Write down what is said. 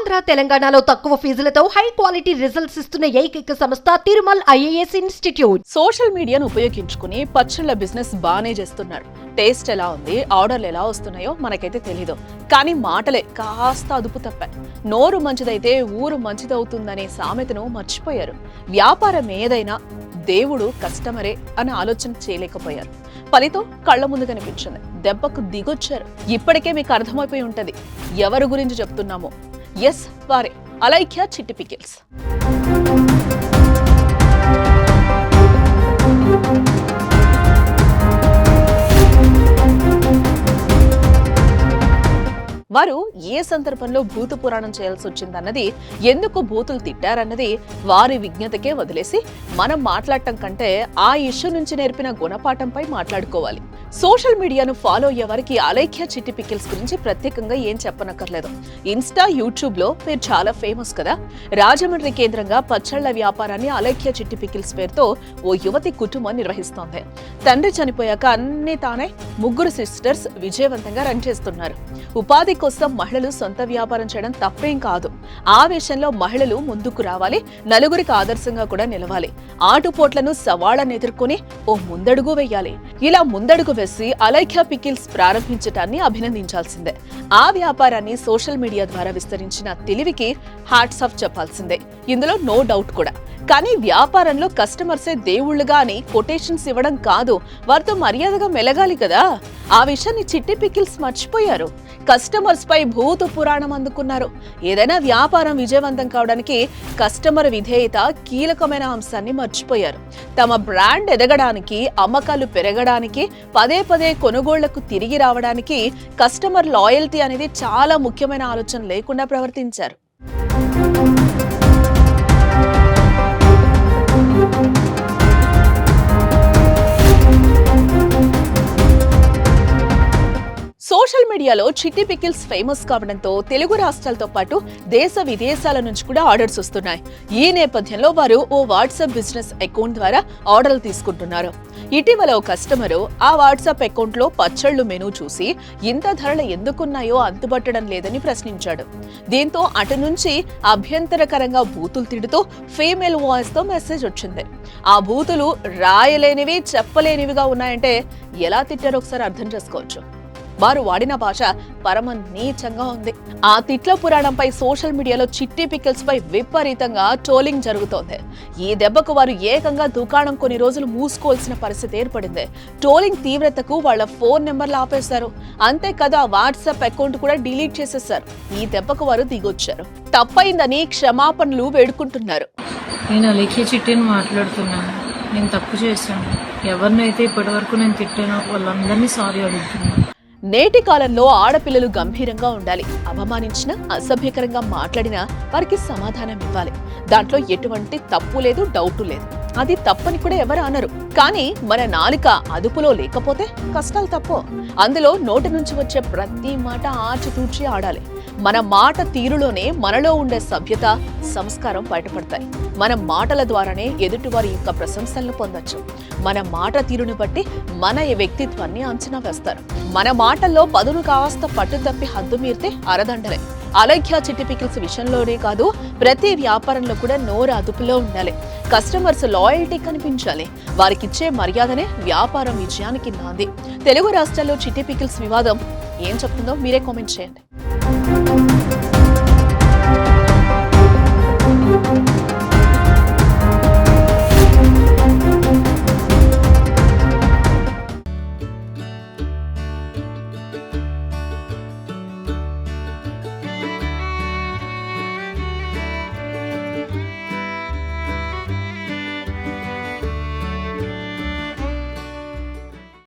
ఆంధ్ర తెలంగాణలో తక్కువ ఫీజులతో high quality results ఇస్తున్న ఏకైక సంస్థ తిరుమల్ ఐఏఎస్ ఇన్స్టిట్యూట్. సోషల్ మీడియాను ఉపయోగించుకుని పచ్చళ్ళ బిజినెస్ బానే చేస్తున్నారు. టేస్ట్ ఎలా ఉంది, ఆర్డర్లు ఎలా వస్తున్నాయో మనకైతే తెలీదు. కానీ మాటలే కాస్త అదుపు తప్పాయి. నోరు మంచిదైతే ఊరు మంచిదవుతుందనే సామెతను మర్చిపోయారు. వ్యాపారం ఏదైనా దేవుడు కస్టమరే అని ఆలోచన చేయలేకపోయారు. ఫలితం కళ్ల ముందు కనిపించింది. దెబ్బకు దిగొచ్చారు. ఇప్పటికే మీకు అర్థమైపోయి ఉంటది ఎవరి గురించి చెప్తున్నామో. ఎస్, వారే అలైఖ్య చిట్టి పికిల్స్. వారు ఏ సందర్భంలో భూత పురాణం చేయాల్సి వచ్చిందన్నది, ఎందుకు భూతులు తిట్టారన్నది వారి విజ్ఞతకే వదిలేసి మనం మాట్లాడటం కంటే ఆ ఇష్యూ నుంచి నేర్పిన గుణపాఠంపై మాట్లాడుకోవాలి. సోషల్ మీడియాను ఫాలో అయ్యే వారికి అలైఖ్య చిట్టి పికిల్స్ గురించి ప్రత్యేకంగా ఏం చెప్పనక్కర్లేదు. ఇన్స్టా, యూట్యూబ్ లో మీరు చాలా ఫేమస్ కదా. రాజమండ్రి కేంద్రంగా పచ్చళ్ల వ్యాపారాన్ని అలైఖ్య చిట్టి పికిల్స్ పేరుతో ఓ యువతి కుటుంబం నిర్వహిస్తోంది. తండ్రి చనిపోయాక అన్ని తానే ముగ్గురు సిస్టర్స్ విజయవంతంగా రన్ చేస్తున్నారు. ఉపాధి కోసం మహిళలు సొంత వ్యాపారం చేయడం తప్పేం కాదు. ఆ విషయంలో మహిళలు ముందుకు రావాలి, నలుగురికి ఆదర్శంగా కూడా నిలవాలి. ఆటుపోట్లను సవాళ్లను ఎదుర్కొని ఓ ముందడుగు వేయాలి. ఇలా ముందడుగు వేసి అలైఖ్య పికిల్స్ ప్రారంభించటాన్ని అభినందించాల్సిందే. ఆ వ్యాపారాన్ని సోషల్ మీడియా ద్వారా విస్తరించిన తెలివికి హ్యాట్స్ ఆఫ్ చెప్పాల్సిందే. ఇందులో నో డౌట్ కూడా. కానీ వ్యాపారంలో కస్టమర్సే దేవుళ్లుగా అని కొటేషన్స్ ఇవ్వడం కాదు, వారితో మర్యాదగా మెలగాలి కదా. ఆ విషయాన్ని చిట్టి పికిల్స్ మర్చిపోయారు. కస్టమర్స్ పై భూత పురాణం అందుకున్నారు. ఏదైనా వ్యాపారం విజయవంతం కావడానికి కస్టమర్ విధేయత కీలకమైన అంశాన్ని మర్చిపోయారు. తమ బ్రాండ్ ఎదగడానికి, అమ్మకాలు పెరగడానికి, పదే పదే కొనుగోళ్లకు తిరిగి రావడానికి కస్టమర్ లాయల్టీ అనేది చాలా ముఖ్యమైన ఆలోచన లేకుండా ప్రవర్తించారు. సోషల్ మీడియాలో చిట్టి పికిల్స్ ఫేమస్ కావడంతో తెలుగు రాష్ట్రాలతో పాటు దేశ విదేశాల నుంచి కూడా ఆర్డర్స్ వస్తున్నాయి. ఈ నేపథ్యంలో వారు ఓ వాట్సాప్ బిజినెస్ అకౌంట్ ద్వారా ఆర్డర్లు తీసుకుంటున్నారు. ఇటీవల ఓ కస్టమరు ఆ వాట్సాప్ అకౌంట్ లో పచ్చళ్లు మెనూ చూసి ఇంత ధరలు ఎందుకున్నాయో అంతుబట్టడం లేదని ప్రశ్నించాడు. దీంతో అటు నుంచి అభ్యంతరకరంగా బూతులు తిడుతూ ఫీమేల్ వాయిస్ తో మెసేజ్ వచ్చింది. ఆ బూతులు రాయలేనివి, చెప్పలేనివిగా ఉన్నాయంటే ఎలా తిట్టారో ఒకసారి అర్థం చేసుకోవచ్చు. వారు వాడిన భాష పరమ నీచంగా ఉంది. ఆ తిట్ల పురాణంపై సోషల్ మీడియాలో చిట్టి పికిల్స్ పై విపరీతంగా ట్రోలింగ్ జరుగుతోంది. ఈ దెబ్బకు వారు ఏకంగా దుకాణం కొన్ని రోజులు మూసుకోవాల్సిన పరిస్థితి ఏర్పడింది. ట్రోలింగ్ తీవ్రతకు వాళ్ళ ఫోన్ నెంబర్లు ఆపేశారు. అంతేకాదు ఆ వాట్సాప్ అకౌంట్ కూడా డిలీట్ చేసేశారు. ఈ దెబ్బకు వారు దిగొచ్చారు. తప్పైందని క్షమాపణలు వేడుకుంటున్నారు. నేను అలైఖ్య చిట్టిని మాట్లాడుతున్నాను. నేను తప్పు చేశాను. ఎవరినైతే ఇప్పటి వరకు నేను తిట్టానో వాళ్ళందరినీ సారీ అడుగుతున్నాను. నేటి కాలంలో ఆడపిల్లలు గంభీరంగా ఉండాలి. అవమానించినా, అసభ్యకరంగా మాట్లాడినా వారికి సమాధానం ఇవ్వాలి. దాంట్లో ఎటువంటి తప్పు లేదు, డౌట్ లేదు. అది తప్పని కూడా ఎవరు అనరు. కానీ మన నాలుక అదుపులో లేకపోతే కష్టాలు తప్పో. అందులో నోటి నుంచి వచ్చే ప్రతి మాట ఆచితూచి ఆడాలి. మన మాట తీరులోనే మనలో ఉండే సభ్యత, సంస్కారం బయటపడతాయి. మన మాటల ద్వారానే ఎదుటివారి యొక్క ప్రశంసలను పొందొచ్చు. మన మాట తీరును బట్టి మన వ్యక్తిత్వాన్ని అంచనా వేస్తారు. మన మాటల్లో పదును కాస్త పట్టు తప్పి హద్దు మీరితే అరదండలే. అలైఖ్య చిట్టి పికిల్స్ విషయంలోనే కాదు, ప్రతి వ్యాపారంలో కూడా నోరు అదుపులో ఉండాలి. కస్టమర్స్ లాయల్టీ కనిపించాలి. వారికిచ్చే మర్యాదనే వ్యాపారం విజయానికి నాంది. తెలుగు రాష్ట్రాల్లో చిట్టి పికిల్స్ వివాదం ఏం చెప్తుందో మీరే కామెంట్ చేయండి.